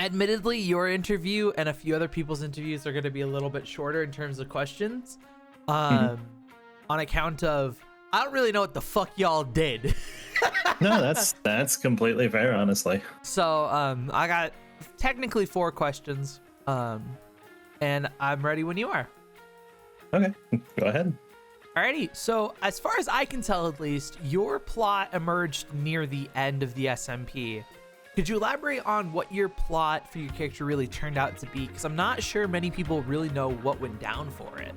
Admittedly, your interview and a few other people's interviews are going to be a little bit shorter in terms of questions, on account of I don't really know what the fuck y'all did. No, that's completely fair, honestly. So I got technically 4 questions, and I'm ready when you are. Okay, go ahead. Alrighty, so as far as I can tell, at least, your plot emerged near the end of the SMP. Could you elaborate on what your plot for your character really turned out to be? Because I'm not sure many people really know what went down for it.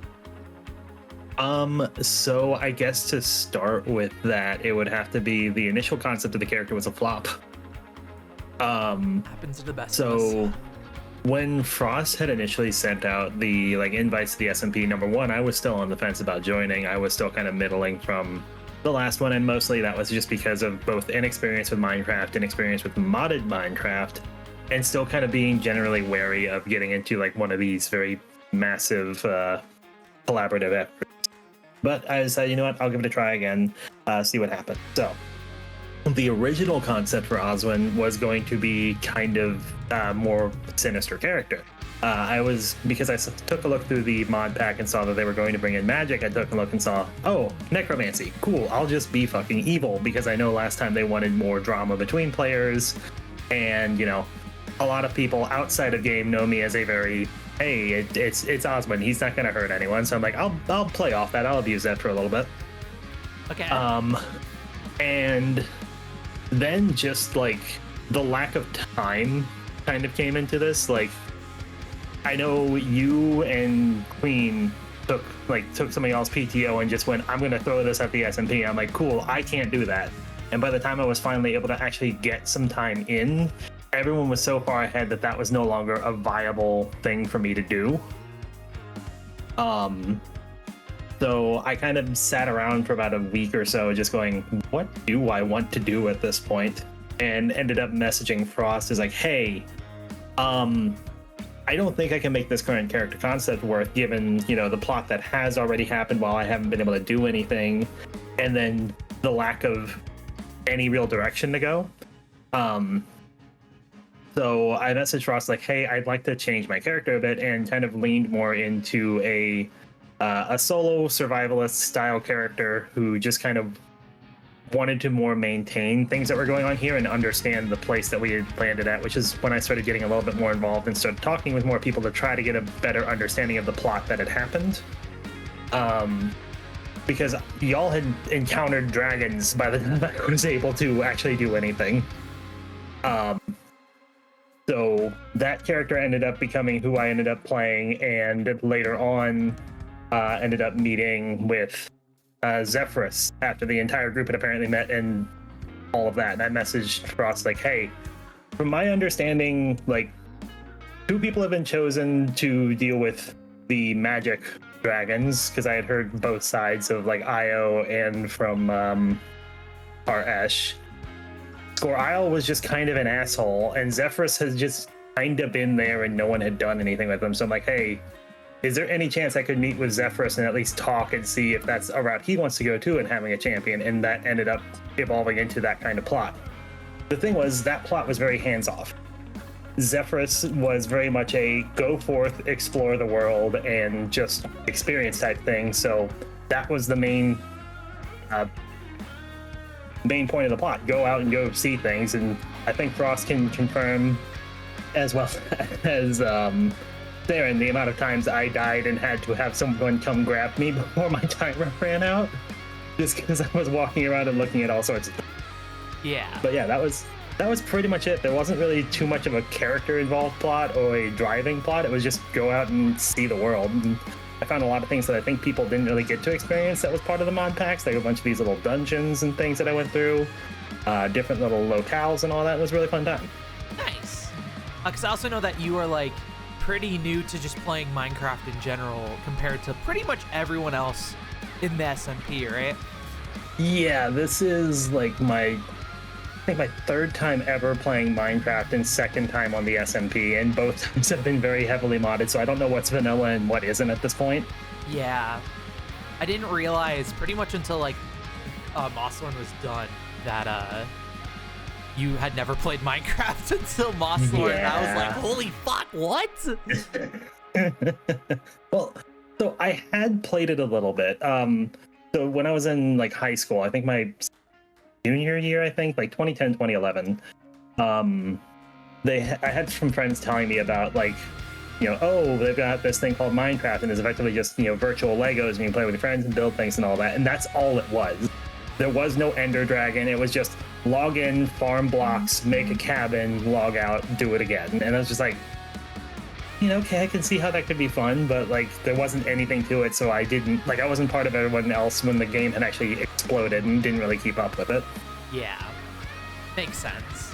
So I guess to start with that, it would have to be the initial concept of the character was a flop. Happens to the best of us. So when Frost had initially sent out the invites to the SMP, number one, I was still on the fence about joining. I was still kind of middling from the last one, and mostly that was just because of both inexperience with Minecraft, inexperience with modded Minecraft, and still kind of being generally wary of getting into like one of these very massive collaborative efforts. But I decided, you know what, I'll give it a try again, see what happens. So the original concept for Oswyn was going to be kind of more sinister character. Because I took a look through the mod pack and saw that they were going to bring in magic, I took a look and saw, oh, necromancy, cool, I'll just be fucking evil, because I know last time they wanted more drama between players, and, you know, a lot of people outside of game know me as a very, hey, it's Oswyn, he's not gonna hurt anyone, so I'm like, I'll play off that, I'll abuse that for a little bit. Okay. And then just like the lack of time kind of came into this. Like, I know you and Queen took some of y'all's PTO and just went, I'm gonna throw this at the SMP. I'm like, cool, I can't do that. And by the time I was finally able to actually get some time in, everyone was so far ahead that was no longer a viable thing for me to do. So I kind of sat around for about a week or so just going, what do I want to do at this point? And ended up messaging Frost as like, hey, I don't think I can make this current character concept work given, you know, the plot that has already happened while I haven't been able to do anything, and then the lack of any real direction to go. So I messaged Frost like, hey, I'd like to change my character a bit, and kind of leaned more into a solo survivalist style character who just kind of wanted to more maintain things that were going on here and understand the place that we had landed at, which is when I started getting a little bit more involved and started talking with more people to try to get a better understanding of the plot that had happened. Because y'all had encountered dragons by the time I was able to actually do anything. So that character ended up becoming who I ended up playing, and later on ended up meeting with Zephyrus after the entire group had apparently met and all of that. And I messaged Frost like, hey, from my understanding, like, 2 people have been chosen to deal with the magic dragons, because I had heard both sides of like Io and from Ash. Squire was just kind of an asshole, and Zephyrus has just kind of been there and no one had done anything with him. So I'm like, hey, is there any chance I could meet with Zephyrus and at least talk and see if that's a route he wants to go to and having a champion? And that ended up evolving into that kind of plot. The thing was, that plot was very hands-off. Zephyrus was very much a go forth, explore the world, and just experience type thing. So that was the main point of the plot. Go out and go see things. And I think Frost can confirm, as well as Darren, the amount of times I died and had to have someone come grab me before my timer ran out, just because I was walking around and looking at all sorts of things. Yeah. But yeah, that was pretty much it. There wasn't really too much of a character involved plot or a driving plot. It was just go out and see the world. And I found a lot of things that I think people didn't really get to experience that was part of the mod packs. Like a bunch of these little dungeons and things that I went through, different little locales and all that. It was a really fun time. Nice. Because I also know that you are like pretty new to just playing Minecraft in general compared to pretty much everyone else in the SMP, right? Yeah, this is like I think my 3rd time ever playing Minecraft and 2nd time on the SMP, and both times have been very heavily modded, so I don't know what's vanilla and what isn't at this point. Yeah. I didn't realize pretty much until like Mosslorn was done that you had never played Minecraft until Mosslorn. And I was like, Yeah. holy fuck, what? Well, so I had played it a little bit. So when I was in like high school, I think my junior year, I think like 2010, 2011, I had some friends telling me about like, oh, they've got this thing called Minecraft, and it's effectively just, virtual Legos, and you can play with your friends and build things and all that. And that's all it was. There was no Ender Dragon. It was just log in, farm blocks, make a cabin, log out, do it again. And I was just like, okay, I can see how that could be fun, but like there wasn't anything to it, so I wasn't part of everyone else when the game had actually exploded and didn't really keep up with it. Yeah, makes sense.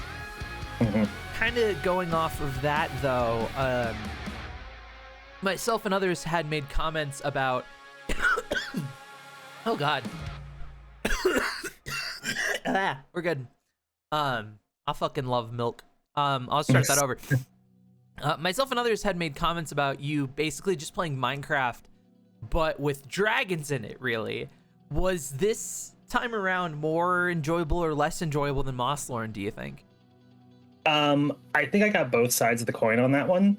Mm-hmm. Kind of going off of that though, myself and others had made comments about oh god. We're good. I fucking love milk. I'll start that over. Myself and others had made comments about you basically just playing Minecraft, but with dragons in it, really. Was this time around more enjoyable or less enjoyable than Mosslorn, do you think? I think I got both sides of the coin on that one.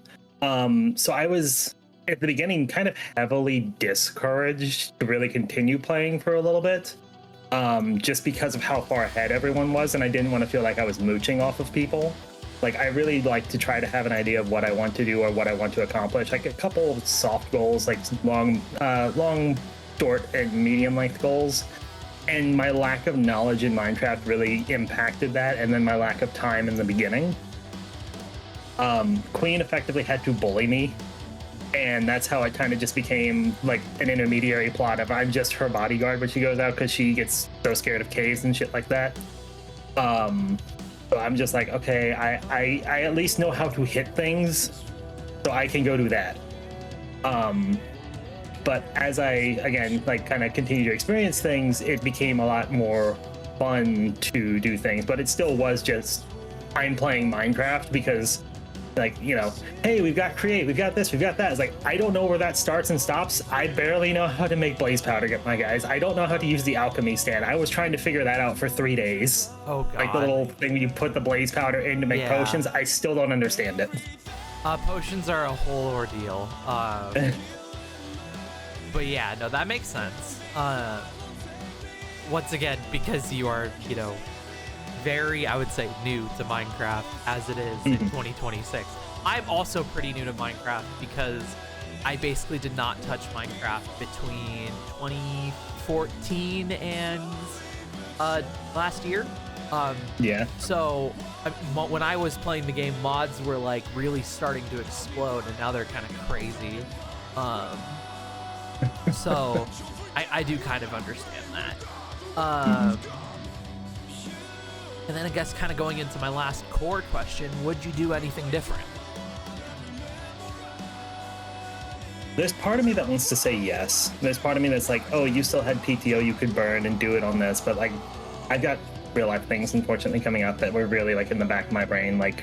So I was, at the beginning, kind of heavily discouraged to really continue playing for a little bit, just because of how far ahead everyone was, and I didn't want to feel like I was mooching off of people. Like, I really like to try to have an idea of what I want to do or what I want to accomplish. Like a couple of soft goals, like long, short, and medium length goals. And my lack of knowledge in Minecraft really impacted that, and then my lack of time in the beginning. Queen effectively had to bully me, and that's how it kind of just became like an intermediary plot of I'm just her bodyguard when she goes out because she gets so scared of caves and shit like that. So I'm just like, okay, I at least know how to hit things, so I can go do that. But as I, again, like kind of continue to experience things, it became a lot more fun to do things, but it still was just, I'm playing Minecraft because, like, hey, we've got create, we've got this, we've got that. It's like, I don't know where that starts and stops. I barely know how to make blaze powder, my guys. I don't know how to use the alchemy stand. I was trying to figure that out for 3 days. Oh, God. Like the little thing you put the blaze powder in to make potions. I still don't understand it. Potions are a whole ordeal. But yeah, no, that makes sense. Once again, because you are, very, I would say, new to Minecraft as it is in 2026. I'm also pretty new to Minecraft because I basically did not touch Minecraft between 2014 and last year. Yeah. So when I was playing the game, mods were like really starting to explode, and now they're kind of crazy. So I do kind of understand that. And then I guess kind of going into my last core question, would you do anything different? There's part of me that wants to say yes. There's part of me that's like, oh, you still had PTO you could burn and do it on this, but like, I've got real life things unfortunately coming up that were really like in the back of my brain. Like,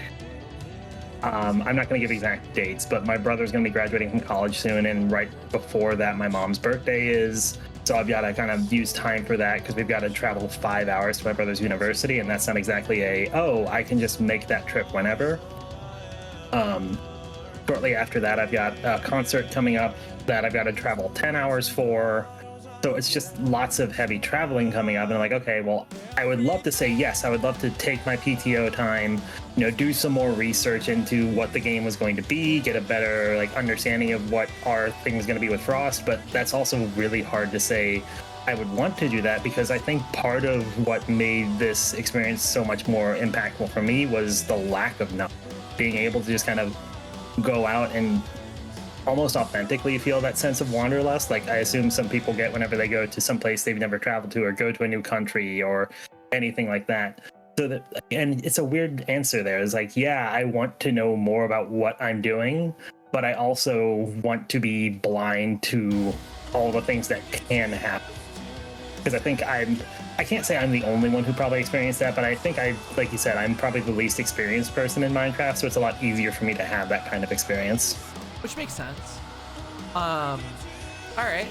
I'm not going to give exact dates, but my brother's going to be graduating from college soon, and right before that, my mom's birthday is. So I've got to kind of use time for that because we've got to travel 5 hours to my brother's university, and that's not exactly I can just make that trip whenever. Shortly after that, I've got a concert coming up that I've got to travel 10 hours for. So it's just lots of heavy traveling coming up, and I'm like, okay, well, I would love to say yes. I would love to take my PTO time, do some more research into what the game was going to be, get a better like understanding of what our thing was going to be with Frost. But that's also really hard to say. I would want to do that because I think part of what made this experience so much more impactful for me was the lack of knowledge, being able to just kind of go out and almost authentically feel that sense of wanderlust, like I assume some people get whenever they go to some place they've never traveled to or go to a new country or anything like that. So that, and it's a weird answer there. It's like, yeah, I want to know more about what I'm doing, but I also want to be blind to all the things that can happen. Because I think I can't say I'm the only one who probably experienced that, but I think like you said, I'm probably the least experienced person in Minecraft, so it's a lot easier for me to have that kind of experience. Which makes sense. All right.